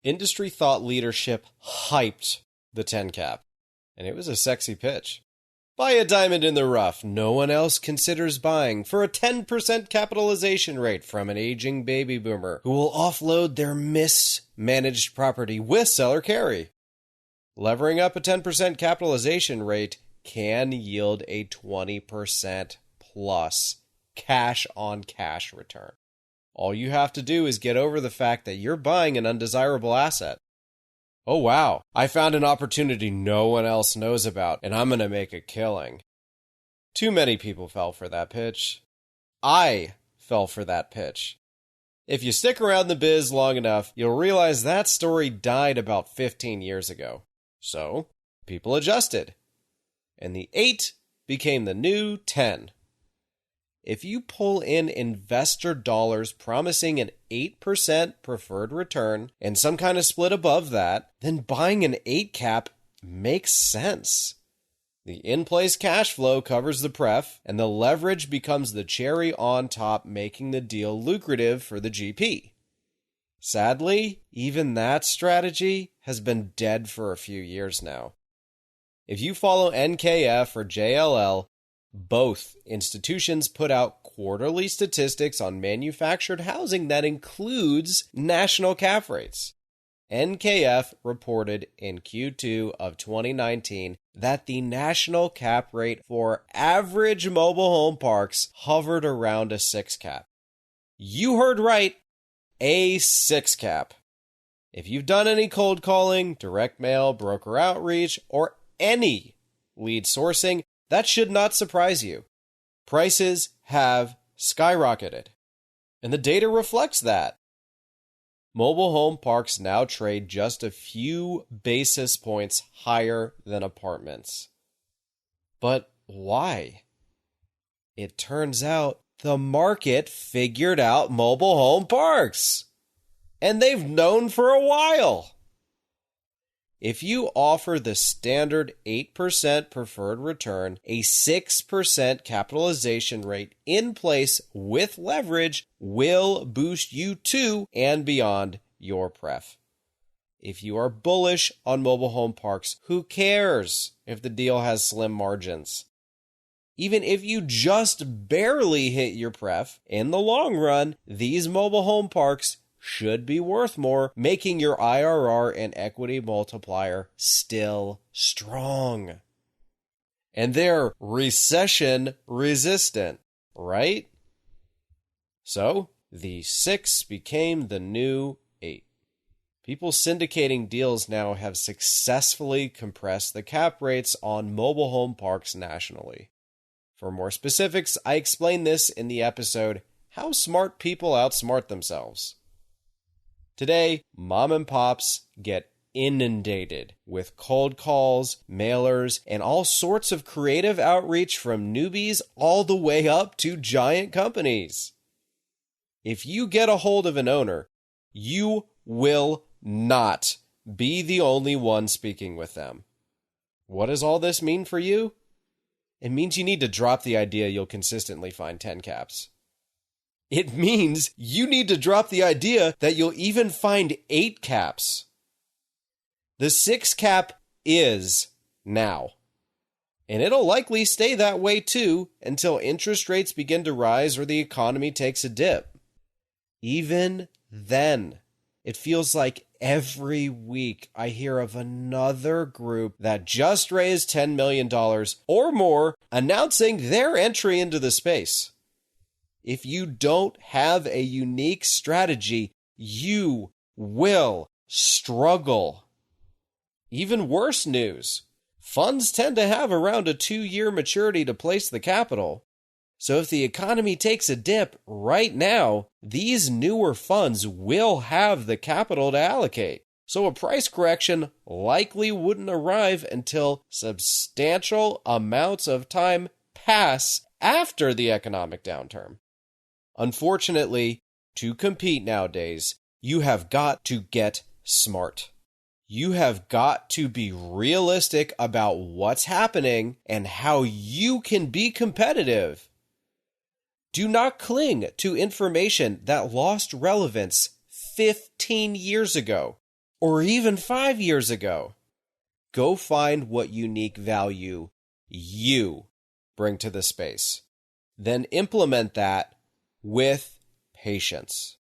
Industry thought leadership hyped the 10 cap, and it was a sexy pitch. Buy a diamond in the rough no one else considers buying for a 10% capitalization rate from an aging baby boomer who will offload their mismanaged property with seller carry. Levering up a 10% capitalization rate can yield a 20% plus cash-on-cash return. All you have to do is get over the fact that you're buying an undesirable asset. Oh wow, I found an opportunity no one else knows about, and I'm going to make a killing. Too many people fell for that pitch. I fell for that pitch. If you stick around the biz long enough, you'll realize that story died about 15 years ago. So, people adjusted. And the 8 became the new 10. If you pull in investor dollars promising an 8% preferred return and some kind of split above that, then buying an 8 cap makes sense. The in-place cash flow covers the pref, and the leverage becomes the cherry on top, making the deal lucrative for the GP. Sadly, even that strategy has been dead for a few years now. If you follow NKF or JLL, both institutions put out quarterly statistics on manufactured housing that includes national cap rates. NKF reported in Q2 of 2019 that the national cap rate for average mobile home parks hovered around a 6 cap. You heard right, a 6 cap. If you've done any cold calling, direct mail, broker outreach, or any lead sourcing, that should not surprise you. Prices have skyrocketed, and the data reflects that. Mobile home parks now trade just a few basis points higher than apartments. But why? It turns out the market figured out mobile home parks, and they've known for a while. If you offer the standard 8% preferred return, a 6% capitalization rate in place with leverage will boost you to and beyond your pref. If you are bullish on mobile home parks, who cares if the deal has slim margins? Even if you just barely hit your pref, in the long run, these mobile home parks should be worth more, making your IRR and equity multiplier still strong. And they're recession resistant, right? So, the 6 became the new 8. People syndicating deals now have successfully compressed the cap rates on mobile home parks nationally. For more specifics, I explained this in the episode, How Smart People Outsmart Themselves. Today, mom and pops get inundated with cold calls, mailers, and all sorts of creative outreach from newbies all the way up to giant companies. If you get a hold of an owner, you will not be the only one speaking with them. What does all this mean for you? It means you need to drop the idea you'll consistently find 10 caps. It means you need to drop the idea that you'll even find 8 caps. The 6 cap is now. And it'll likely stay that way too until interest rates begin to rise or the economy takes a dip. Even then, it feels like every week I hear of another group that just raised $10 million or more announcing their entry into the space. If you don't have a unique strategy, you will struggle. Even worse news, funds tend to have around a 2-year maturity to place the capital. So if the economy takes a dip right now, these newer funds will have the capital to allocate. So a price correction likely wouldn't arrive until substantial amounts of time pass after the economic downturn. Unfortunately, to compete nowadays, you have got to get smart. You have got to be realistic about what's happening and how you can be competitive. Do not cling to information that lost relevance 15 years ago. or even 5 years ago. Go find what unique value you bring to the space. Then implement that with patience.